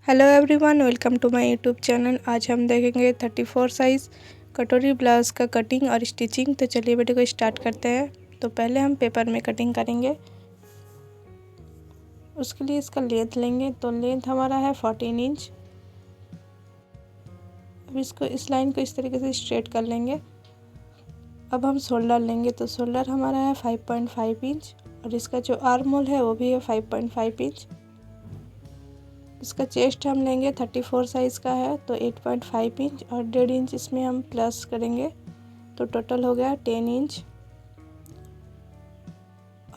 Hello everyone, welcome to my YouTube channel. आज हम देखेंगे 34 साइज़ कटोरी ब्लाउज़ का कटिंग और स्टिचिंग। तो चलिए वीडियो को स्टार्ट करते हैं। तो पहले हम पेपर में कटिंग करेंगे। उसके लिए इसका लेंथ लेंगे। तो लेंथ हमारा है 14 इंच। अब इसको इस लाइन को इस तरीके से स्ट्रेट कर लेंगे। अब हम शोल्डर लेंगे। तो शोल्डर हमारा है 5.5 इंच और इसका जो आर्म होल है वो भी है 5.5 इंच। इसका चेस्ट हम लेंगे 34 साइज़ का है तो 8.5 इंच और 1.5 इंच इसमें हम प्लस करेंगे तो टोटल हो गया 10 इंच।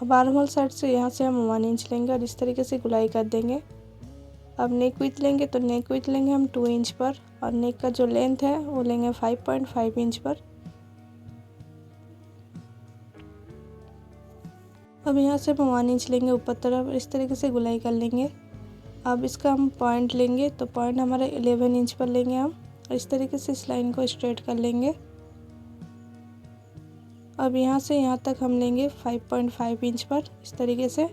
अब आर्म होल साइड से यहाँ से हम 1 इंच लेंगे और इस तरीके से गुलाई कर देंगे। अब नेक विड्थ लेंगे तो नेक विड्थ लेंगे हम 2 इंच पर और नेक का जो लेंथ है वो लेंगे 5.5 इंच पर। अब यहाँ से हम 1 इंच लेंगे ऊपर तरफ, इस तरीके से गुलाई कर लेंगे। अब इसका हम पॉइंट लेंगे तो पॉइंट हमारा 11 इंच पर लेंगे हम और इस तरीके से इस लाइन को स्ट्रेट कर लेंगे। अब यहाँ से यहाँ तक हम लेंगे 5.5 इंच पर इस तरीके से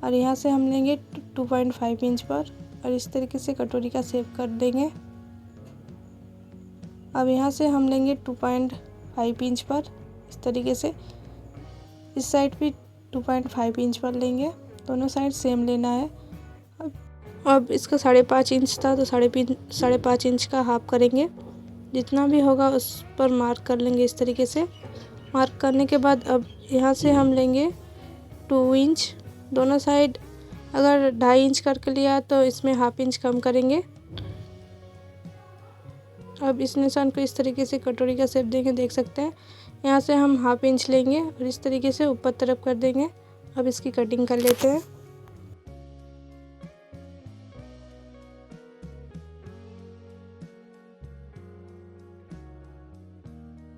और यहाँ से हम लेंगे 2.5 इंच पर और इस तरीके से कटोरी का शेप कर देंगे। अब यहाँ से हम लेंगे 2.5 इंच पर इस तरीके से, इस साइड भी 2.5 इंच पर लेंगे, दोनों साइड सेम लेना है। अब इसका 5.5 इंच था तो 5.5 इंच का हाफ करेंगे। जितना भी होगा उस पर मार्क कर लेंगे इस तरीके से। मार्क करने के बाद अब यहाँ से हम लेंगे 2 इंच, दोनों साइड अगर 2.5 इंच करके लिया तो इसमें हाफ इंच कम करेंगे। अब इस निशान को इस तरीके से कटोरी का शेप देंगे, देख सकते हैं। यहाँ से हम हाफ इंच लेंगे और इस तरीके से ऊपर तरफ कर देंगे। अब इसकी कटिंग कर लेते हैं।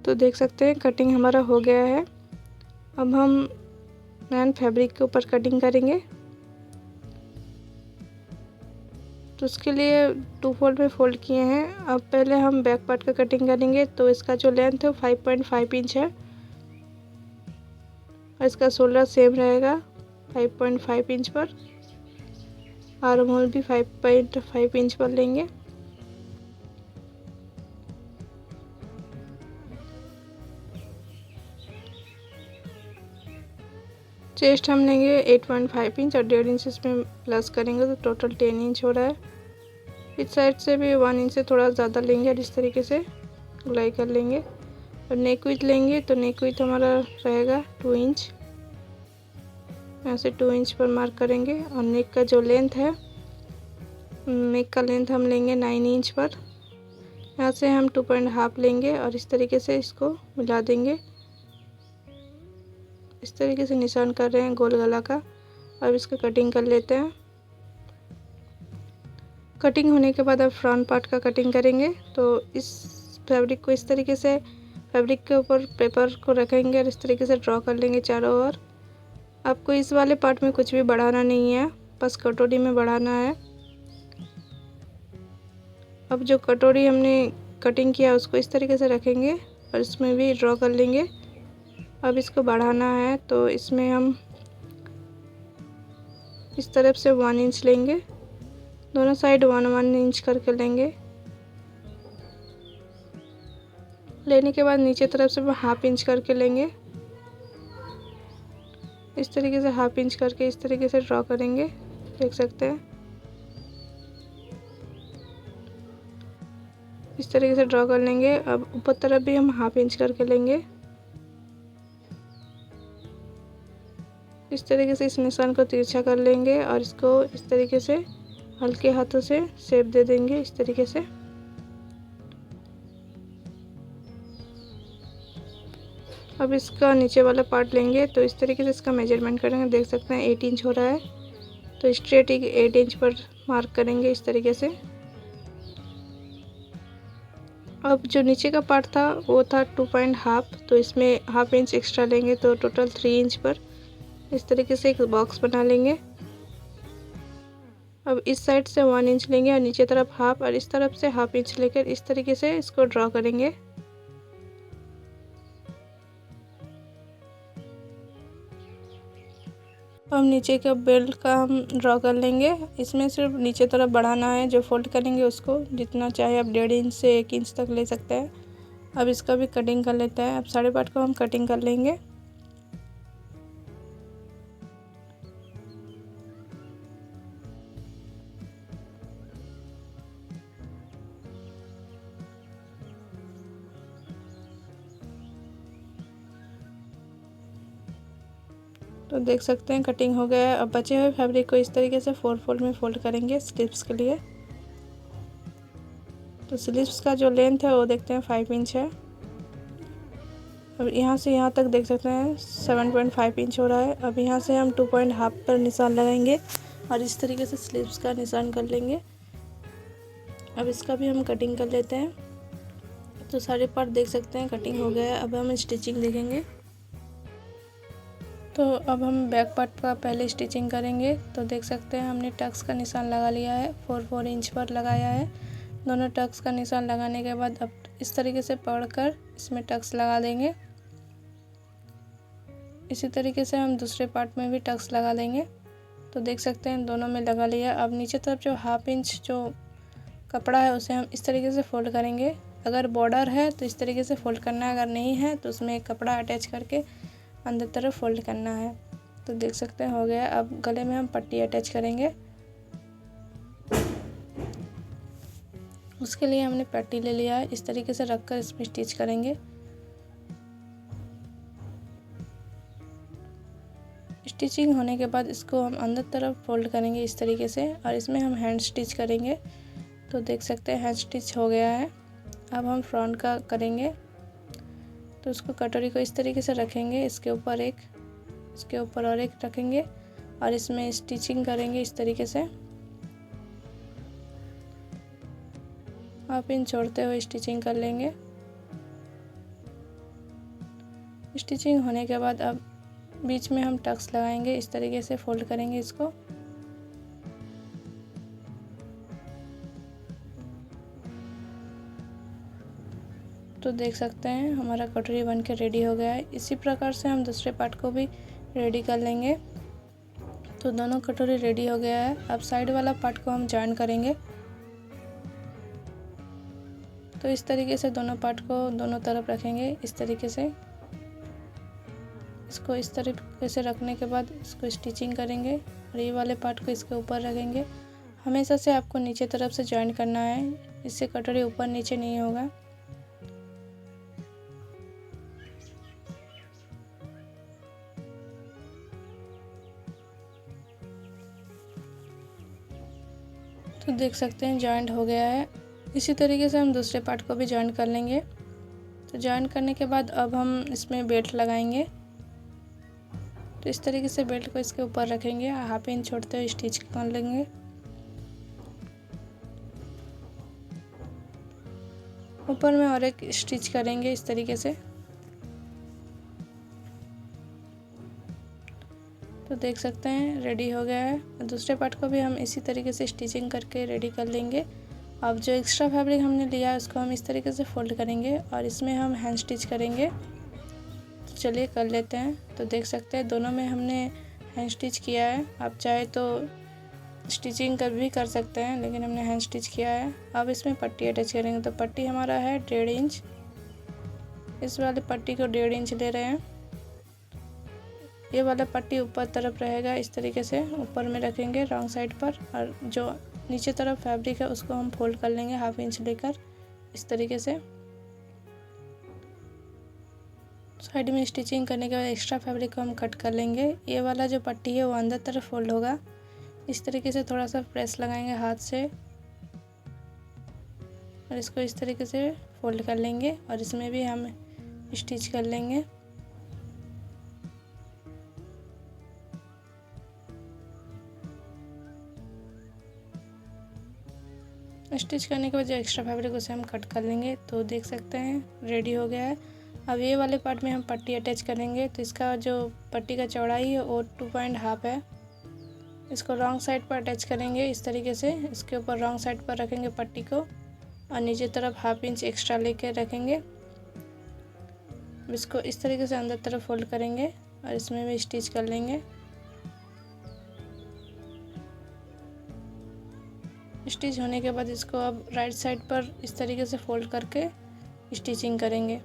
तो देख सकते हैं कटिंग हमारा हो गया है। अब हम मैन फैब्रिक के ऊपर कटिंग करेंगे। तो उसके लिए 2 फोल्ड में फोल्ड किए हैं। अब पहले हम बैक पार्ट का कटिंग करेंगे। तो इसका जो लेंथ है 5.5 इंच है और इसका शोल्डर सेम रहेगा 5.5 इंच पर। आर्म होल भी 5.5 इंच पर लेंगे। चेस्ट हम लेंगे 8.5 इंच और 1.5 इंच इसमें प्लस करेंगे तो टोटल 10 इंच हो रहा है। इस साइड से भी 1 इंच से थोड़ा ज़्यादा लेंगे और इस तरीके से गुलाई कर लेंगे। और नेक विड्थ लेंगे तो नेक विड्थ हमारा रहेगा 2 इंच। यहाँ से 2 इंच पर मार्क करेंगे और नेक का जो लेंथ है, नेक का लेंथ हम लेंगे 9 इंच पर। यहाँ से हम 2.5 लेंगे और इस तरीके से इसको मिला देंगे। इस तरीके से निशान कर रहे हैं गोल गला का। अब इसका कटिंग कर लेते हैं। कटिंग होने के बाद अब फ्रंट पार्ट का कटिंग करेंगे। तो इस फैब्रिक को इस तरीके से फैब्रिक के ऊपर पेपर को रखेंगे और इस तरीके से ड्रॉ कर लेंगे चारों ओर। आपको इस वाले पार्ट में कुछ भी बढ़ाना नहीं है, बस कटोरी में बढ़ाना है। अब जो कटोरी हमने कटिंग किया उसको इस तरीके से रखेंगे और इसमें भी ड्रॉ कर लेंगे। अब इसको बढ़ाना है तो इसमें हम इस तरफ से 1 इंच लेंगे, दोनों साइड 1 इंच करके लेंगे। लेने के बाद नीचे तरफ से हाफ इंच करके लेंगे। इस तरीके से हाफ इंच करके इस तरीके से ड्रॉ करेंगे, देख सकते हैं। इस तरीके से ड्रॉ कर लेंगे। अब ऊपर तरफ भी हम हाफ इंच करके लेंगे। इस तरीके से इस निशान को तिरछा कर लेंगे और इसको इस तरीके से हल्के हाथों से शेप दे देंगे इस तरीके से। अब इसका नीचे वाला पार्ट लेंगे तो इस तरीके से इसका मेजरमेंट करेंगे, देख सकते हैं 8 इंच हो रहा है तो स्ट्रेट 8 इंच पर मार्क करेंगे इस तरीके से। अब जो नीचे का पार्ट था वो था 2.5, तो इसमें हाफ इंच एक्स्ट्रा लेंगे तो टोटल 3 इंच पर इस तरीके से एक बॉक्स बना लेंगे। अब इस साइड से 1 इंच लेंगे और नीचे तरफ हाफ और इस तरफ से हाफ इंच लेकर इस तरीके से इसको ड्रॉ करेंगे। अब नीचे का बेल्ट का हम ड्रॉ कर लेंगे। इसमें सिर्फ नीचे तरफ बढ़ाना है, जो फोल्ड करेंगे उसको जितना चाहे आप 1.5 इंच से 1 इंच तक ले सकते हैं। अब इसका भी कटिंग कर लेते हैं। अब साढ़े पार्ट को हम कटिंग कर लेंगे। तो देख सकते हैं कटिंग हो गया है। अब बचे हुए फैब्रिक को इस तरीके से 4 फोल्ड में फोल्ड करेंगे स्लीव्स के लिए। तो स्लीव्स का जो लेंथ है वो देखते हैं 5 इंच है। अब यहाँ से यहाँ तक देख सकते हैं 7.5 इंच हो रहा है। अब यहाँ से हम 2.5 पर निशान लगाएंगे और इस तरीके से स्लीव्स का निशान कर लेंगे। अब इसका भी हम कटिंग कर लेते हैं। तो सारे पार्ट देख सकते हैं कटिंग हो गया है। अब हम स्टिचिंग देखेंगे। तो अब हम बैक पार्ट का पहले स्टिचिंग करेंगे। तो देख सकते हैं हमने टक्स का निशान लगा लिया है, 4 इंच पर लगाया है। दोनों टक्स का निशान लगाने के बाद अब इस तरीके से पकड़कर इसमें टक्स लगा देंगे। इसी तरीके से हम दूसरे पार्ट में भी टक्स लगा देंगे। तो देख सकते हैं दोनों में लगा लिया। अब नीचे तरफ जो 1/2 इंच जो कपड़ा है उसे हम इस तरीके से फोल्ड करेंगे। अगर बॉर्डर है तो इस तरीके से फोल्ड करना है, अगर नहीं है तो उसमें एक कपड़ा अटैच करके अंदर तरफ फोल्ड करना है। तो देख सकते हैं हो गया। अब गले में हम पट्टी अटैच करेंगे। उसके लिए हमने पट्टी ले लिया है, इस तरीके से रखकर इसमें स्टिच करेंगे। स्टिचिंग होने के बाद इसको हम अंदर तरफ फोल्ड करेंगे इस तरीके से और इसमें हम हैंड स्टिच करेंगे। तो देख सकते हैं हैंड स्टिच हो गया है। अब हम फ्रंट का करेंगे। तो उसको कटोरी को इस तरीके से रखेंगे, इसके ऊपर एक, इसके ऊपर और एक रखेंगे और इसमें स्टिचिंग करेंगे इस तरीके से। आप इन छोड़ते हुए स्टिचिंग कर लेंगे। स्टिचिंग होने के बाद अब बीच में हम टक्स लगाएंगे, इस तरीके से फोल्ड करेंगे इसको। तो देख सकते हैं हमारा कटोरी बन के रेडी हो गया है। इसी प्रकार से हम दूसरे पार्ट को भी रेडी कर लेंगे। तो दोनों कटोरी रेडी हो गया है। अब साइड वाला पार्ट को हम जॉइन करेंगे। तो इस तरीके से दोनों पार्ट को दोनों तरफ रखेंगे इस तरीके से। इसको इस तरीके से रखने के बाद इसको स्टिचिंग करेंगे और ये वाले पार्ट को इसके ऊपर रखेंगे। हमेशा से आपको नीचे तरफ से जॉइन करना है, इससे कटोरी ऊपर नीचे नहीं होगा। तो देख सकते हैं जॉइंट हो गया है। इसी तरीके से हम दूसरे पार्ट को भी जॉइन कर लेंगे। तो जॉइन करने के बाद अब हम इसमें बेल्ट लगाएंगे। तो इस तरीके से बेल्ट को इसके ऊपर रखेंगे, 1/2 इंच छोड़ते हुए स्टिच कर लेंगे। ऊपर में और एक स्टिच करेंगे इस तरीके से। तो देख सकते हैं रेडी हो गया है। दूसरे पार्ट को भी हम इसी तरीके से स्टिचिंग करके रेडी कर लेंगे। अब जो एक्स्ट्रा फैब्रिक हमने लिया है उसको हम इस तरीके से फोल्ड करेंगे और इसमें हम हैंड स्टिच करेंगे। तो चलिए कर लेते हैं। तो देख सकते हैं दोनों में हमने हैंड स्टिच किया है। आप चाहे तो स्टिचिंग कर भी कर सकते हैं, लेकिन हमने हैंड स्टिच किया है। अब इसमें पट्टी अटैच करेंगे। तो पट्टी हमारा है 1.5 इंच। इस वाले पट्टी को 1.5 इंच ले रहे हैं। ये वाला पट्टी ऊपर तरफ रहेगा, इस तरीके से ऊपर में रखेंगे रॉन्ग साइड पर, और जो नीचे तरफ फैब्रिक है उसको हम फोल्ड कर लेंगे 1/2 इंच लेकर इस तरीके से। साइड में स्टिचिंग करने के बाद एक्स्ट्रा फैब्रिक को हम कट कर लेंगे। ये वाला जो पट्टी है वो अंदर तरफ फोल्ड होगा। इस तरीके से थोड़ा सा प्रेस लगाएंगे हाथ से और इसको इस तरीके से फोल्ड कर लेंगे और इसमें भी हम स्टिच कर लेंगे। स्टिच करने के बाद जो एक्स्ट्रा फैब्रिक उसे हम कट कर लेंगे। तो देख सकते हैं रेडी हो गया है। अब ये वाले पार्ट में हम पट्टी अटैच करेंगे। तो इसका जो पट्टी का चौड़ाई है वो 2.5 है। इसको रॉन्ग साइड पर अटैच करेंगे इस तरीके से। इसके ऊपर रॉन्ग साइड पर रखेंगे पट्टी को और नीचे तरफ 1/2 इंच एक्स्ट्रा लेके रखेंगे। इसको इस तरीके से अंदर तरफ फोल्ड करेंगे और इसमें भी स्टिच कर लेंगे। स्टिच होने के बाद इसको अब राइट साइड पर इस तरीके से फोल्ड करके स्टिचिंग करेंगे।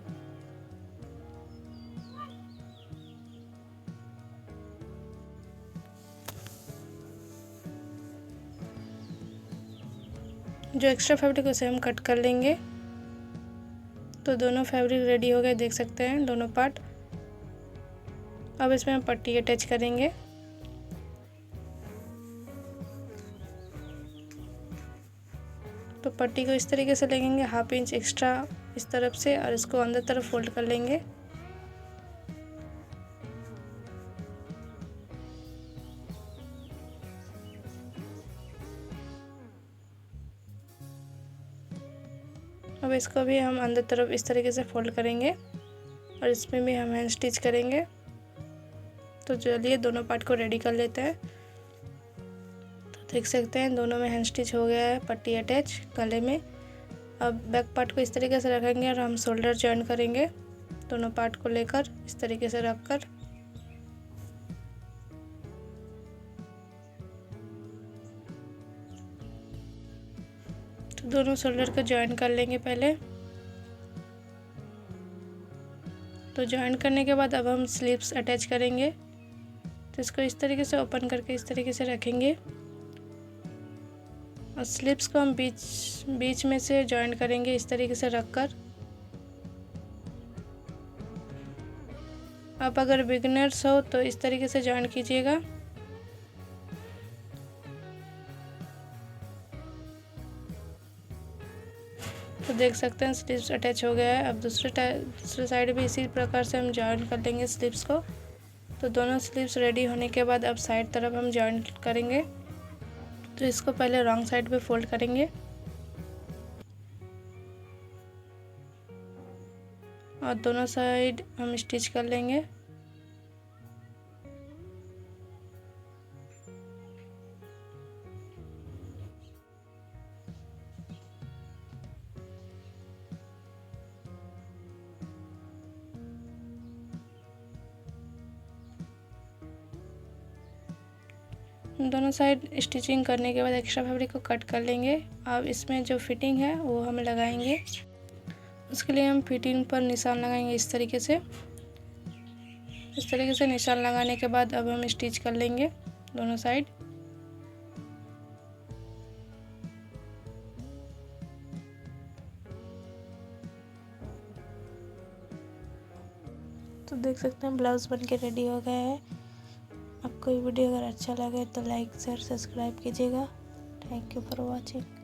जो एक्स्ट्रा फैब्रिक उसे हम कट कर लेंगे। तो दोनों फैब्रिक रेडी हो गए, देख सकते हैं दोनों पार्ट। अब इसमें हम पट्टी अटैच करेंगे। तो पट्टी को इस तरीके से लेंगे, 1/2 इंच एक्स्ट्रा इस तरफ से, और इसको अंदर तरफ फोल्ड कर लेंगे। अब इसको भी हम अंदर तरफ इस तरीके से फोल्ड करेंगे और इसमें भी हम हैंड स्टिच करेंगे। तो चलिए दोनों पार्ट को रेडी कर लेते हैं। तो देख सकते हैं दोनों में हैंड स्टिच हो गया है, पट्टी अटैच गले में। अब बैक पार्ट को इस तरीके से रखेंगे और हम शोल्डर जॉइन करेंगे, दोनों पार्ट को लेकर इस तरीके से रखकर। तो दोनों शोल्डर को जॉइन कर लेंगे पहले। तो जॉइन करने के बाद अब हम स्लीव्स अटैच करेंगे। तो इसको इस तरीके से ओपन करके इस तरीके से रखेंगे और स्लीव्स को हम बीच में से जॉइन करेंगे इस तरीके से रखकर। आप अगर बिगिनर्स हो तो इस तरीके से जॉइन कीजिएगा। तो देख सकते हैं स्लीव्स अटैच हो गया है। अब दूसरे साइड भी इसी प्रकार से हम जॉइन कर लेंगे स्लीव्स को। तो दोनों स्लीव्स रेडी होने के बाद अब साइड तरफ हम जॉइन करेंगे। तो इसको पहले रॉन्ग साइड पे फोल्ड करेंगे और दोनों साइड हम स्टिच कर लेंगे। दोनों साइड स्टिचिंग करने के बाद एक्स्ट्रा फैब्रिक को कट कर लेंगे। अब इसमें जो फिटिंग है वो हम लगाएंगे। उसके लिए हम फिटिंग पर निशान लगाएंगे इस तरीके से। इस तरीके से निशान लगाने के बाद अब हम स्टिच कर लेंगे दोनों साइड। तो देख सकते हैं ब्लाउज बनके रेडी हो गया है। आपको ये वीडियो अगर अच्छा लगे तो लाइक शेयर सब्सक्राइब कीजिएगा। Thank you for watching.